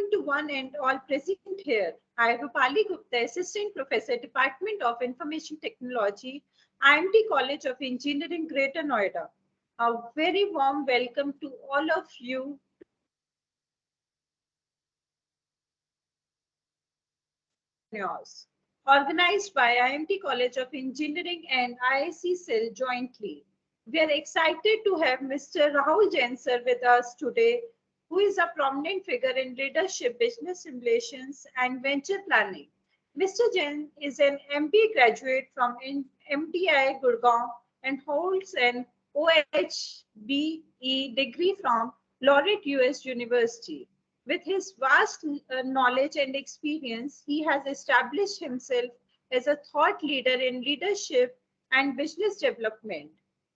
afternoon to one and all present here. I am Rupali Gupta, Assistant Professor, Department of Information Technology, IIMT College of Engineering, Greater Noida. A very warm welcome to all of you. Organized by IIMT College of Engineering and IIC CIL jointly. We are excited to have Mr. Rahul Jain sir with us today, who is a prominent figure in leadership, business simulations, and venture planning. Mr. Jain is an MBA graduate from MTI Gurgaon and holds an OHBE degree from Laureate US University. With his vast knowledge and experience, he has established himself as a thought leader in leadership and business development.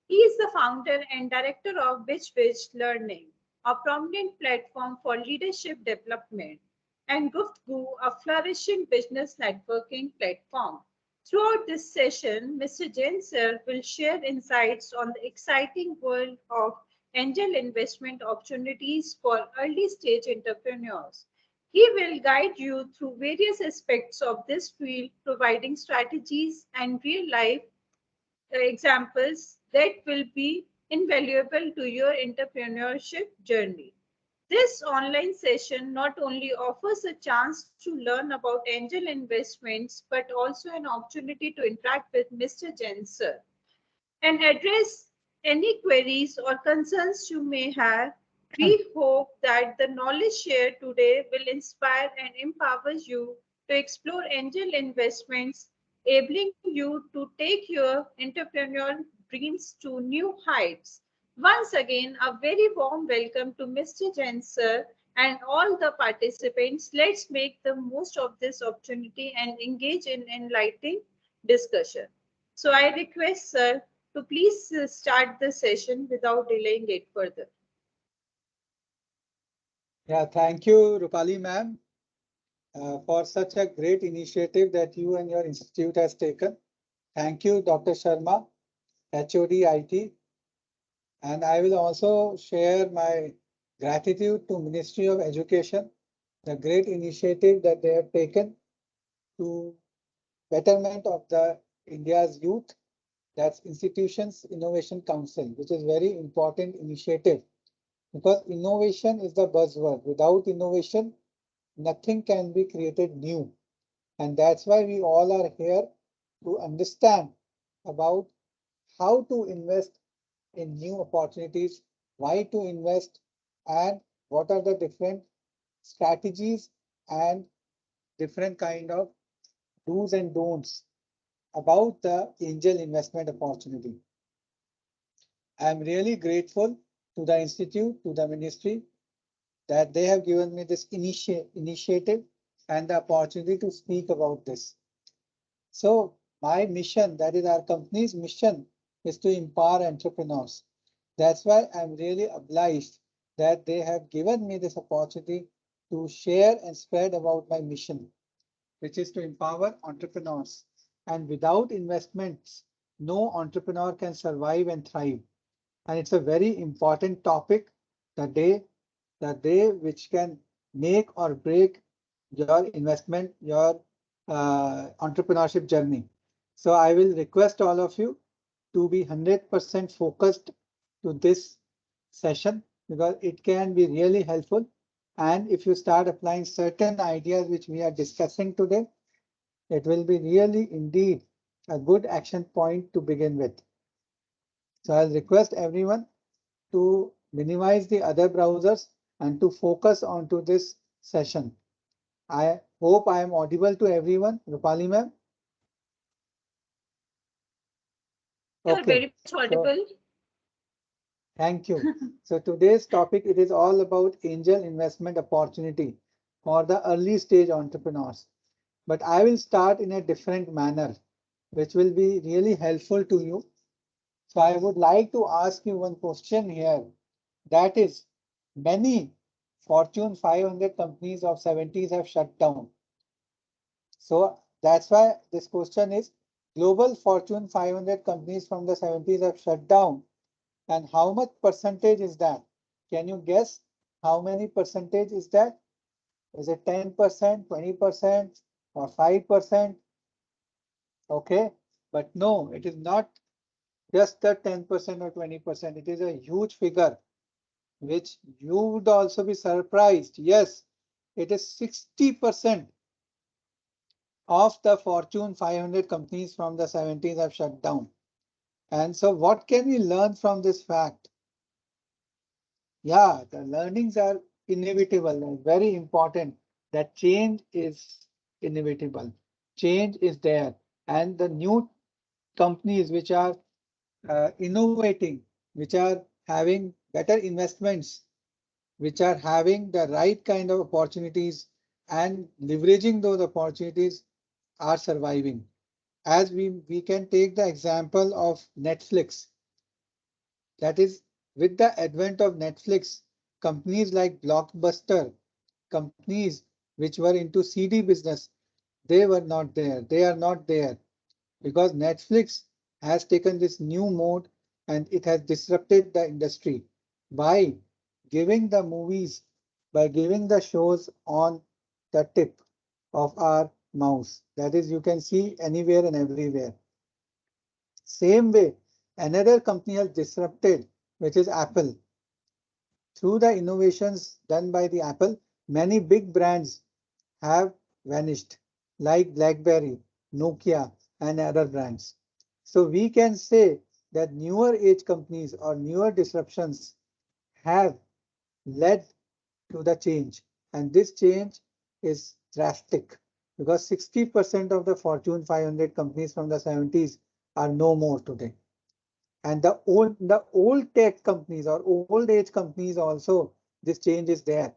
He is the founder and director of Which Learning, a prominent platform for leadership development, and Guftgoo, a flourishing business networking platform. Throughout this session, Mr. Jain sir will share insights on the exciting world of angel investment opportunities for early stage entrepreneurs. He will guide you through various aspects of this field, providing strategies and real life examples that will be invaluable to your entrepreneurship journey. This online session not only offers a chance to learn about angel investments, but also an opportunity to interact with Mr. Jain sir and address any queries or concerns you may have. We hope that the knowledge shared today will inspire and empower you to explore angel investments, enabling you to take your entrepreneurial dreams to new heights. Once again, a very warm welcome to Mr. Jain sir and all the participants. Let's make the most of this opportunity and engage in enlightening discussion. So I request sir to please start the session without delaying it further. Yeah, thank you, Rupali ma'am, for such a great initiative that you and your institute has taken. Thank you, Dr. Sharma, HOD IT. And I will also share my gratitude to Ministry of Education, the great initiative that they have taken to betterment of the India's youth. That's Institutions Innovation Council, which is very important initiative because innovation is the buzzword. Without innovation, nothing can be created new. And that's why we all are here to understand about how to invest in new opportunities, why to invest, and what are the different strategies and different kind of do's and don'ts about the angel investment opportunity. I'm really grateful to the institute, to the ministry, that they have given me this initiative and the opportunity to speak about this. So my mission, that is our company's mission, is to empower entrepreneurs. That's why I'm really obliged that they have given me this opportunity to share and spread about my mission, which is to empower entrepreneurs. And without investments, no entrepreneur can survive and thrive. And it's a very important topic, the day which can make or break your investment, your entrepreneurship journey. So I will request all of you to be 100% focused to this session because it can be really helpful. And if you start applying certain ideas which we are discussing today, it will be really indeed a good action point to begin with. So I'll request everyone to minimize the other browsers and to focus onto this session. I hope I am audible to everyone. Rupali ma'am. You are very much audible. Thank you. So today's topic, it is all about angel investment opportunity for the early stage entrepreneurs. But I will start in a different manner, which will be really helpful to you. So I would like to ask you one question here. That is, many Fortune 500 companies of 70s have shut down. So that's why this question is, global Fortune 500 companies from the 70s have shut down. And how much percentage is that? Can you guess how many percentage is that? Is it 10%, 20%, or 5%? Okay, but no, it is not just the 10% or 20%. It is a huge figure, which you would also be surprised. Yes, it is 60% of the Fortune 500 companies from the 70s have shut down. And so what can we learn from this fact? Yeah, the learnings are inevitable and very important. That change is inevitable. Change is there. And the new companies which are innovating, which are having better investments, which are having the right kind of opportunities and leveraging those opportunities are surviving. As we can take the example of Netflix. That is, with the advent of Netflix, companies like Blockbuster, companies which were into CD business, they were not there. They are not there because Netflix has taken this new mode and it has disrupted the industry by giving the movies, by giving the shows on the tip of our mouse. That is, you can see anywhere and everywhere. Same way, another company has disrupted, which is Apple. Through the innovations done by the Apple, many big brands have vanished, like BlackBerry, Nokia, and other brands. So we can say that newer age companies or newer disruptions have led to the change. And this change is drastic because 60% of the Fortune 500 companies from the 70s are no more today. And the old tech companies or old age companies also, this change is there.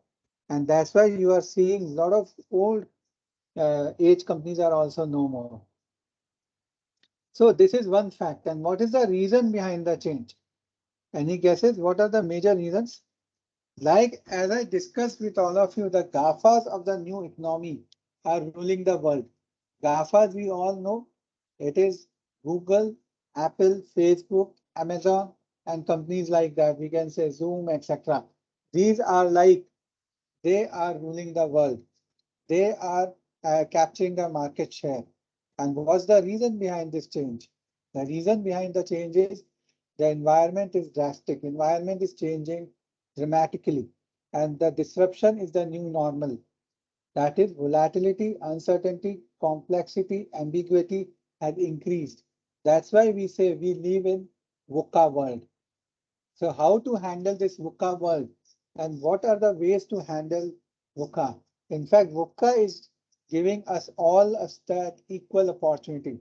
And that's why you are seeing a lot of old age companies are also no more. So this is one fact. And what is the reason behind the change? Any guesses? What are the major reasons? Like as I discussed with all of you, the GAFAs of the new economy are ruling the world. GAFAs, we all know, it is Google, Apple, Facebook, Amazon, and companies like that. We can say Zoom, etc. These are like they are ruling the world. They are capturing the market share. And what's the reason behind this change? The reason behind the change is the environment is drastic. Environment is changing dramatically. And the disruption is the new normal. That is volatility, uncertainty, complexity, ambiguity has increased. That's why we say we live in VUCA world. So how to handle this VUCA world and what are the ways to handle VUCA? In fact, VUCA is giving us all that equal opportunity.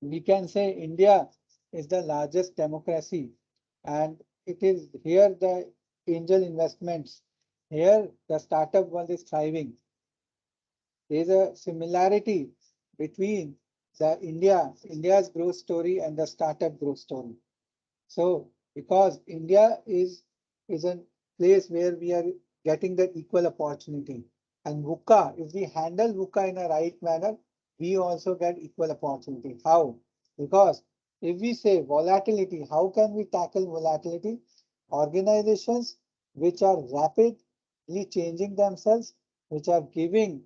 We can say India is the largest democracy and it is here the angel investments, here the startup world is thriving. There is a similarity between India's growth story and the startup growth story. So because India is a place where we are getting the equal opportunity. And VUCA, if we handle VUCA in a right manner, we also get equal opportunity. How? Because if we say volatility, how can we tackle volatility? Organizations which are rapidly changing themselves, which are giving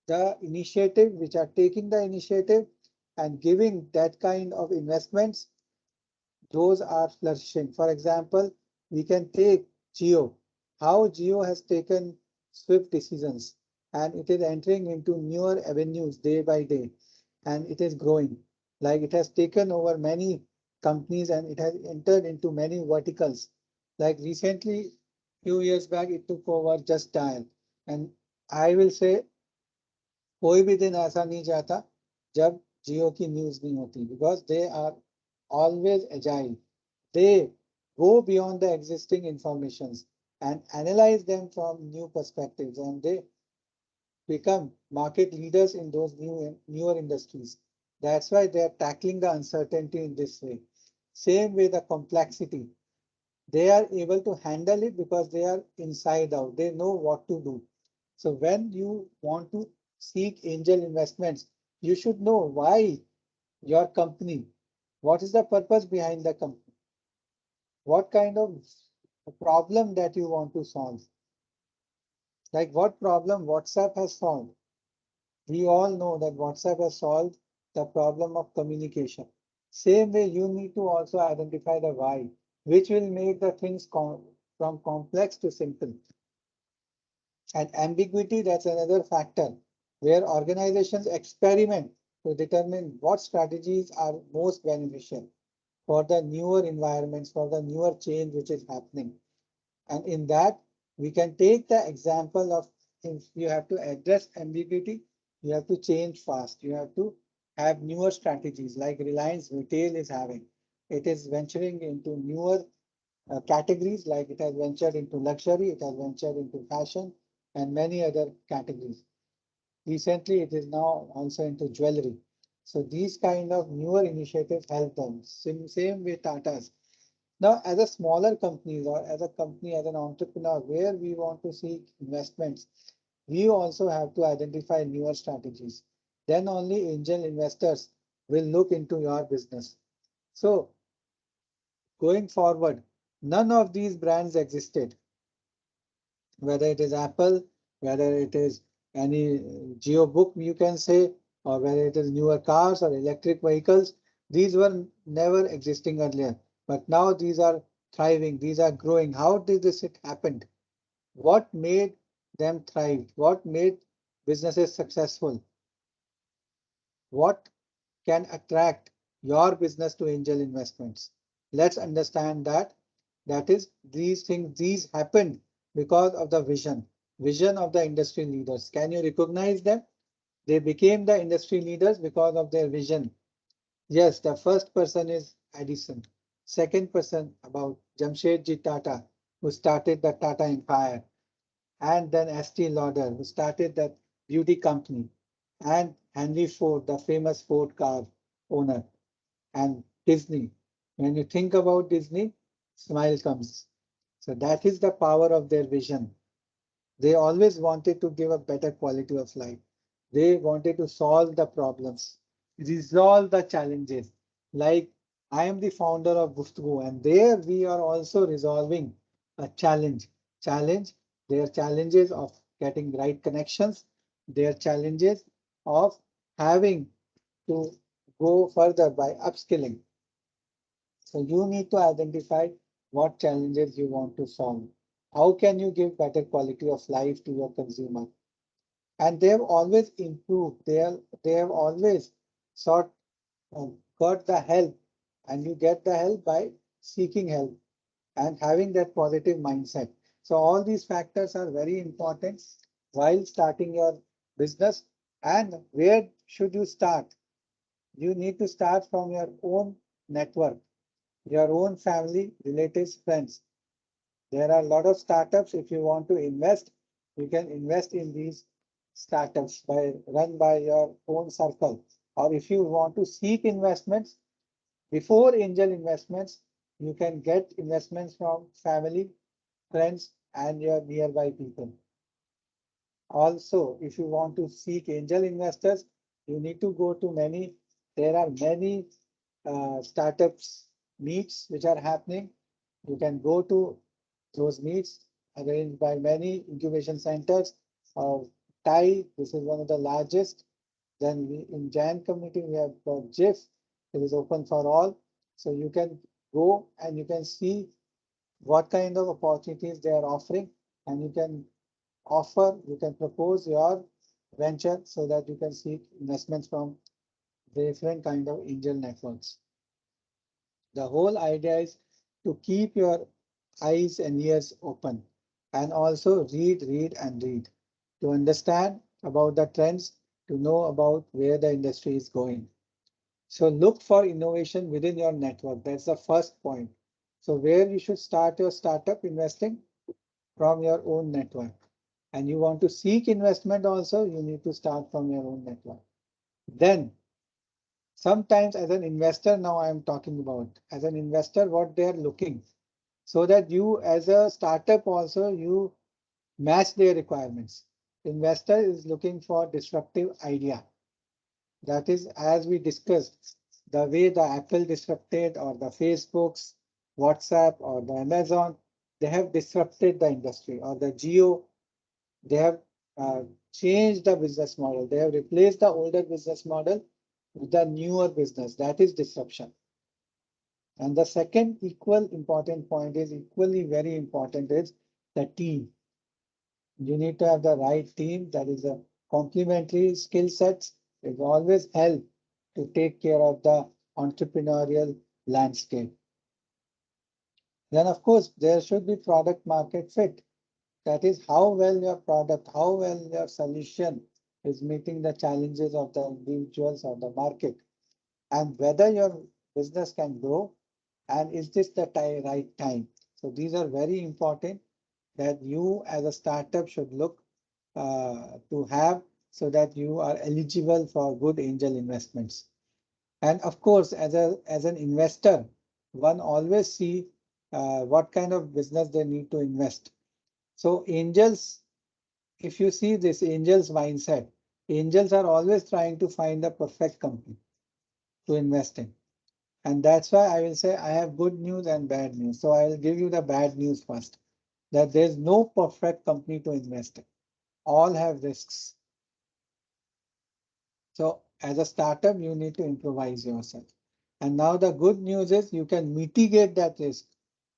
the initiative, which are taking the initiative and giving that kind of investments, those are flourishing. For example, we can take Geo, how Geo has taken swift decisions and it is entering into newer avenues day by day and it is growing. Like it has taken over many companies and it has entered into many verticals. Like recently, few years back, it took over Just Dial. And I will say कोई भी दिन ऐसा नहीं जाता जब जियो की news नहीं होती because they are always agile. They go beyond the existing informations and analyze them from new perspectives and they become market leaders in those newer industries. That's why they are tackling the uncertainty in this way. Same way the complexity. They are able to handle it because they are inside out. They know what to do. So when you want to seek angel investments, you should know why your company, what is the purpose behind the company, what kind of problem that you want to solve. Like what problem WhatsApp has solved? We all know that WhatsApp has solved the problem of communication. Same way, you need to also identify the why, which will make the things from complex to simple. And ambiguity, that's another factor where organizations experiment to determine what strategies are most beneficial for the newer environments, for the newer change which is happening. And in that, we can take the example of if you have to address ambiguity, you have to change fast. You have to have newer strategies like Reliance Retail is having. It is venturing into newer categories, like it has ventured into luxury, it has ventured into fashion, and many other categories. Recently, it is now also into jewelry. So these kind of newer initiatives help them. Same way Tata's. Now, as a smaller company or as a company, as an entrepreneur, where we want to seek investments, we also have to identify newer strategies. Then only angel investors will look into your business. So going forward, none of these brands existed, whether it is Apple, whether it is any geo book you can say, or whether it is newer cars or electric vehicles. These were never existing earlier, but now these are thriving, these are growing. How did this happen? What made them thrive? What made businesses successful? What can attract your business to angel investments? Let's understand that. That is, these things, these happened because of the vision of the industry leaders. Can you recognize them? They became the industry leaders because of their vision. Yes, the first person is Edison. Second person about Jamshedji Tata, who started the Tata Empire, and then Estee Lauder, who started that beauty company, and Henry Ford, the famous Ford car owner, and Disney. When you think about Disney, smile comes. So that is the power of their vision. They always wanted to give a better quality of life. They wanted to solve the problems, resolve the challenges. Like I am the founder of Guftgu, and there we are also resolving a challenge. Challenge, their challenges of getting right connections, their challenges of having to go further by upskilling. So you need to identify what challenges you want to solve. How can you give better quality of life to your consumer? And they have always improved. They have always sought got the help, and you get the help by seeking help and having that positive mindset. So all these factors are very important while starting your business. And where should you start? You need to start from your own network, your own family, relatives, friends. There are a lot of startups. If you want to invest, you can invest in these startups by run by your own circle. Or if you want to seek investments before angel investments, you can get investments from family, friends, and your nearby people. Also, if you want to seek angel investors, you need to go to many. There are many startups meets which are happening. You can go to those meets arranged by many incubation centers. TAI, this is one of the largest. Then in Jain community, we have got JIF. It is open for all. So you can go and you can see what kind of opportunities they are offering, and you can you can propose your venture so that you can seek investments from different kind of angel networks. The whole idea is to keep your eyes and ears open and also read and read to understand about the trends, to know about where the industry is going. So look for innovation within your network. That's the first point. So where you should start your startup investing from your own network. And you want to seek investment also, you need to start from your own network. Then sometimes as an investor, now I am talking about as an investor, what they are looking so that you as a startup also you match their requirements. Investor is looking for disruptive idea. That is, as we discussed, the way the Apple disrupted or the Facebooks, WhatsApp or the Amazon, they have disrupted the industry or the geo They have changed the business model. They have replaced the older business model with the newer business. That is disruption. And the second equal important point is equally very important is the team. You need to have the right team that is a complementary skill sets. It will always help to take care of the entrepreneurial landscape. Then of course there should be product market fit. That is how well your product, how well your solution is meeting the challenges of the individuals or the market, and whether your business can grow, and is this the right time. So these are very important that you as a startup should look to have so that you are eligible for good angel investments. And of course, as an investor, one always see what kind of business they need to invest. So angels, if you see this angels mindset, angels are always trying to find the perfect company to invest in. And that's why I will say I have good news and bad news. So I will give you the bad news first, that there's no perfect company to invest in. All have risks. So as a startup, you need to improvise yourself. And now the good news is you can mitigate that risk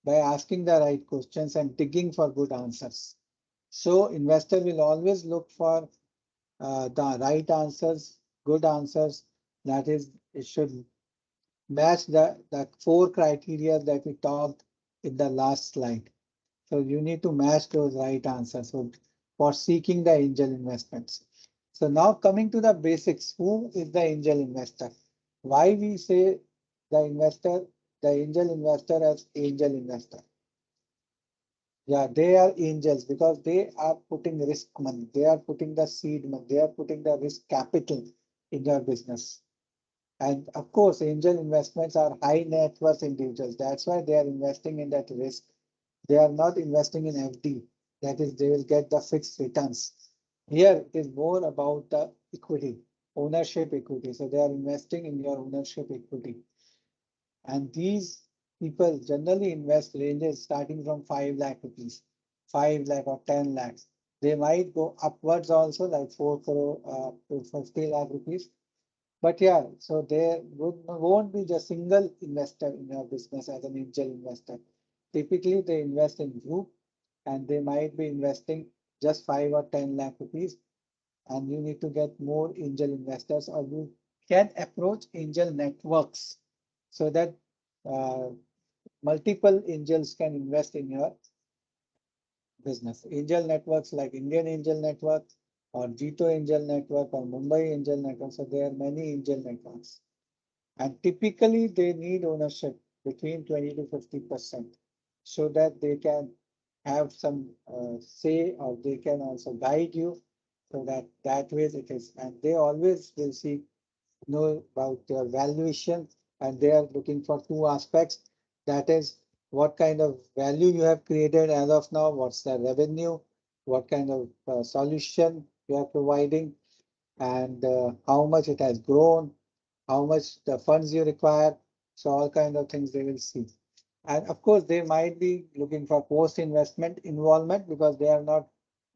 by asking the right questions and digging for good answers. So investor will always look for the right answers, good answers. That is, it should match the four criteria that we talked in the last slide. So you need to match those right answers for seeking the angel investments. So now coming to the basics, who is the angel investor? Why we say the investor, the angel investor as angel investor? Yeah, they are angels because they are putting risk money. They are putting the seed money. They are putting the risk capital in your business. And of course, angel investments are high net worth individuals. That's why they are investing in that risk. They are not investing in FD. That is, they will get the fixed returns. Here, it is more about the equity, ownership equity. So they are investing in your ownership equity. And these people generally invest ranges starting from 5 lakh rupees, 5 lakh or 10 lakhs. They might go upwards also like 4 crore to 50 lakh rupees. But yeah, so there won't be just single investor in your business as an angel investor. Typically, they invest in group and they might be investing just 5 or 10 lakh rupees. And you need to get more angel investors, or you can approach angel networks so that uh, multiple angels can invest in your business. Angel networks like Indian Angel Network or Jito Angel Network or Mumbai Angel Network. So there are many angel networks. And typically they need ownership between 20 to 50% so that they can have some say, or they can also guide you so that way it is. And they always will see know about your valuation, and they are looking for two aspects. That is, what kind of value you have created as of now, what's the revenue, what kind of solution you are providing, and how much it has grown, how much the funds you require. So all kind of things they will see. And of course, they might be looking for post-investment involvement because they are not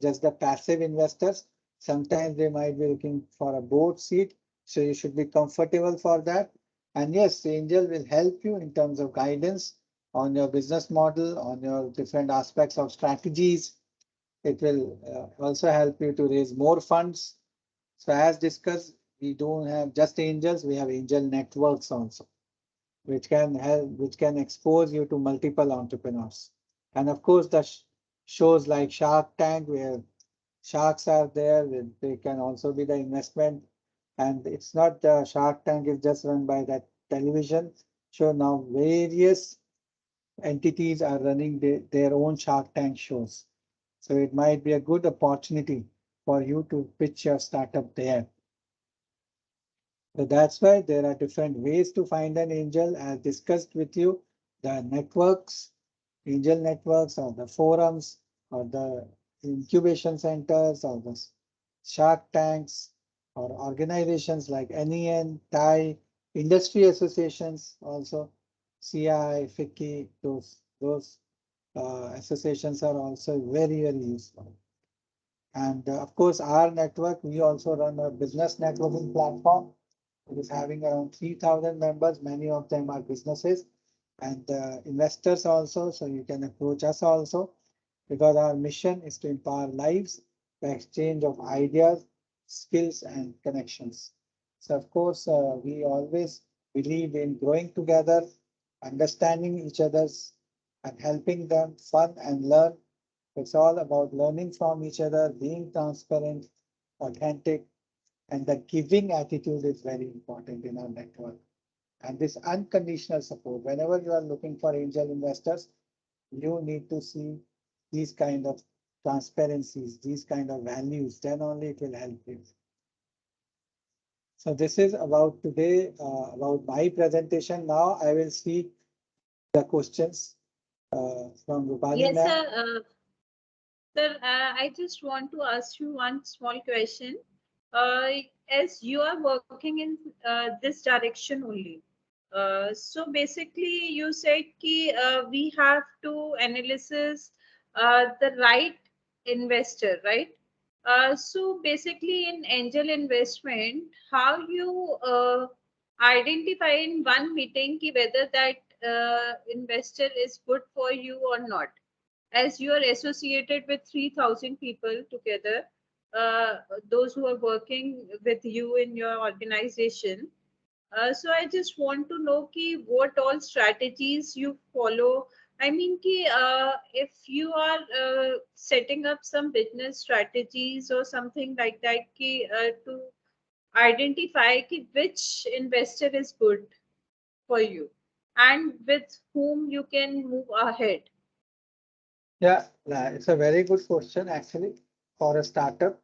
just the passive investors. Sometimes they might be looking for a board seat. So you should be comfortable for that. And yes, the angel will help you in terms of guidance on your business model, on your different aspects of strategies. It will also help you to raise more funds. So as discussed, we don't have just angels, we have angel networks also, which can help, which can expose you to multiple entrepreneurs. And of course, the shows like Shark Tank, where sharks are there, they can also be the investment. And it's not the Shark Tank is just run by that television show. Now various entities are running their own Shark Tank shows. So it might be a good opportunity for you to pitch your startup there. So that's why there are different ways to find an angel. As discussed with you, the networks, angel networks, or the forums, or the incubation centers, or the shark tanks, or organizations like NEN, TIE, industry associations, also CI, FICCI, those associations are also very, very useful. And of course, our network, we also run a business networking platform. It is having around 3,000 members. Many of them are businesses and investors also. So you can approach us also because our mission is to empower lives, the exchange of ideas, skills, and connections. So of course, we always believe in growing together, understanding each other's and helping them fun and learn. It's all about learning from each other, being transparent, authentic, and the giving attitude is very important in our network. And this unconditional support, whenever you are looking for angel investors, you need to see these kind of transparencies, these kind of values, then only it will help you. So this is about today, about my presentation. Now I will see the questions from Rupali Yes, ma'am. sir. Sir, I just want to ask you one small question. Uh, as you are working in this direction only, so basically you said ki, we have to analysis the right investor, right? So basically in angel investment, how you identify in one meeting ki whether that investor is good for you or not, as you are associated with 3,000 people together, uh, those who are working with you in your organization. So I just want to know ki what all strategies you follow. I mean ki if you are setting up some business strategies or something like that ki to identify ki which investor is good for you and with whom you can move ahead. Yeah, it's a very good question actually for a startup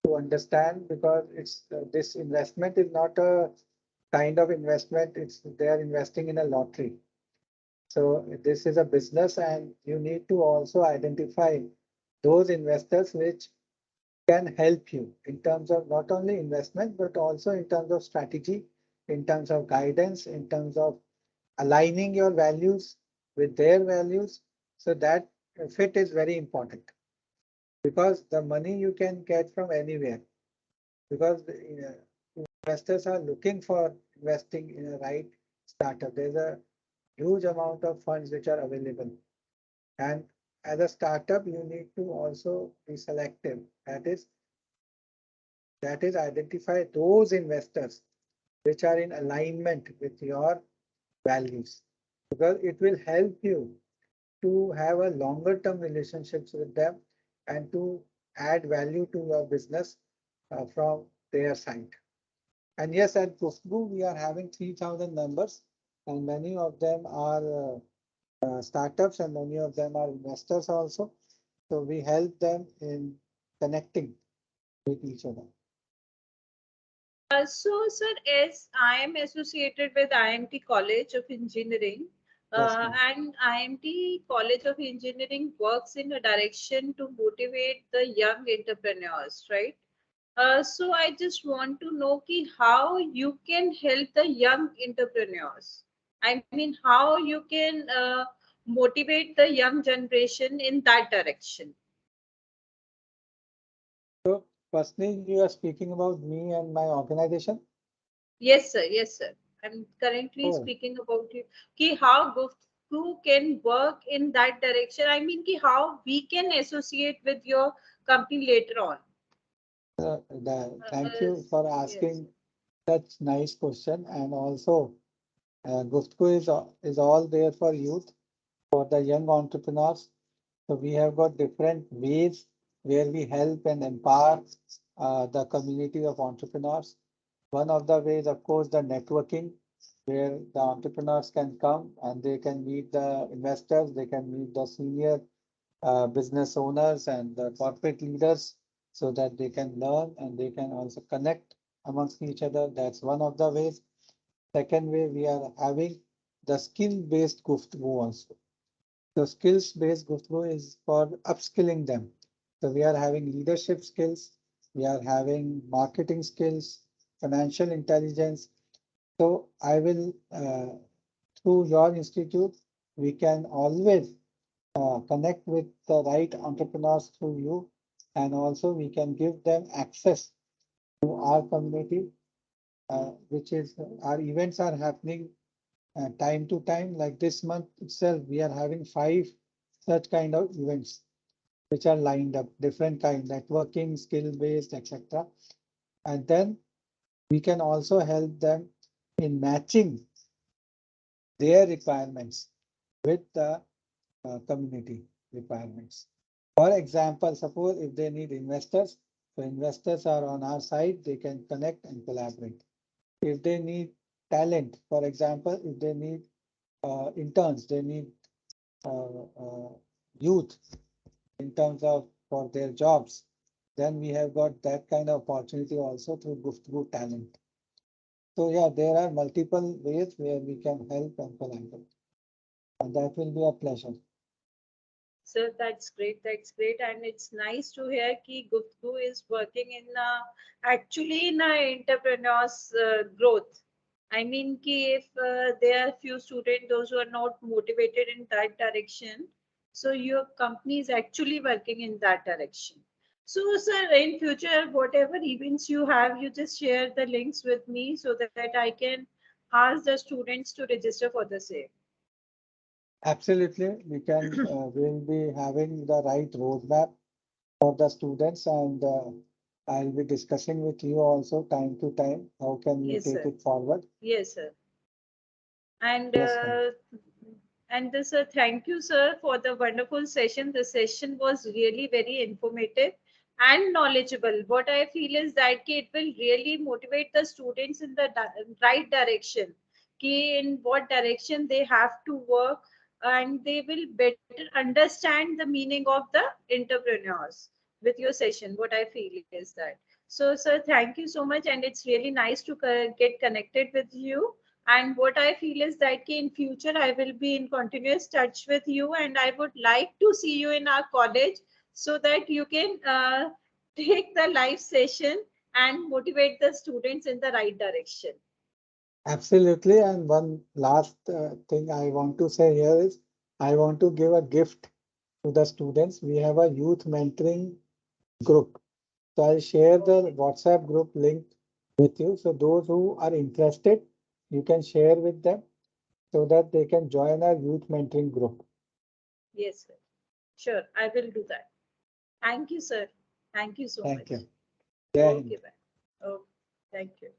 to understand because it's this investment is not a kind of investment. It's they are investing in a lottery. So this is a business, and you need to also identify those investors which can help you in terms of not only investment but also in terms of strategy, in terms of guidance, in terms of aligning your values with their values. So that fit is very important because the money you can get from anywhere because investors are looking for investing in a right startup. There's a huge amount of funds which are available. And as a startup, you need to also be selective. That is identify those investors which are in alignment with your values because it will help you to have a longer term relationships with them and to add value to your business from their side. And yes, at Guftgu, we are having 3,000 members, and many of them are startups, and many of them are investors also. So we help them in connecting with each other. So, sir, as I am associated with IIMT College of Engineering, Yes, ma'am. and IIMT College of Engineering works in a direction to motivate the young entrepreneurs, right? So, I just want to know ki how you can help the young entrepreneurs. I mean, how you can motivate the young generation in that direction. So firstly, you are speaking about me and my organization. Yes, sir. Yes, sir. I'm currently Oh, speaking about you. Ki how Guftu can work in that direction. I mean, ki how we can associate with your company later on. thank you for Yes. asking such nice question. And also, Guftco is all there for youth, for the young entrepreneurs. So we have got different ways where we help and empower the community of entrepreneurs. One of the ways, of course, the networking, where the entrepreneurs can come and they can meet the investors, they can meet the senior business owners and the corporate leaders so that they can learn and they can also connect amongst each other. That's one of the ways. Second way, we are having the skill-based Guftgu also. So skills-based Guftgu is for upskilling them. So we are having leadership skills, we are having marketing skills, financial intelligence. So I will, through your institute, we can always connect with the right entrepreneurs through you and also we can give them access to our community, which is our events are happening time to time. Like this month itself, we are having 5 such kind of events which are lined up, different kind, networking, skill-based, etc. And then we can also help them in matching their requirements with the community requirements. For example, suppose if they need investors, so investors are on our side, they can connect and collaborate. If they need talent, for example, if they need interns, they need youth in terms of for their jobs, then we have got that kind of opportunity also through talent. So yeah, there are multiple ways where we can help and collaborate, and that will be a pleasure. So that's great. That's great, and it's nice to hear कि Guptgu is working in actually in entrepreneurs growth. I mean, कि if there are few students those who are not motivated in that direction, so your company is actually working in that direction. So, sir, in future, whatever events you have, you just share the links with me so that I can ask the students to register for the same. Absolutely, we can. We'll be having the right roadmap for the students, and I'll be discussing with you also time to time. How can we Yes, take sir. it forward? Yes, sir. And Yes, ma'am. this thank you, sir, for the wonderful session. The session was really very informative and knowledgeable. What I feel is that it will really motivate the students in the right direction. In what direction they have to work, and they will better understand the meaning of the entrepreneurs with your session. What I feel is that. So, sir, thank you so much, and it's really nice to get connected with you. And what I feel is that in future I will be in continuous touch with you, and I would like to see you in our college so that you can take the live session and motivate the students in the right direction. Absolutely. And one last thing I want to say here is I want to give a gift to the students. We have a youth mentoring group. So I'll share the Okay. WhatsApp group link with you. So those who are interested, you can share with them so that they can join our youth mentoring group. Yes, sir. Sure, I will do that. Thank you, sir. Thank you so Thank much. you. Jai Hind. Okay, bye. Okay, thank you.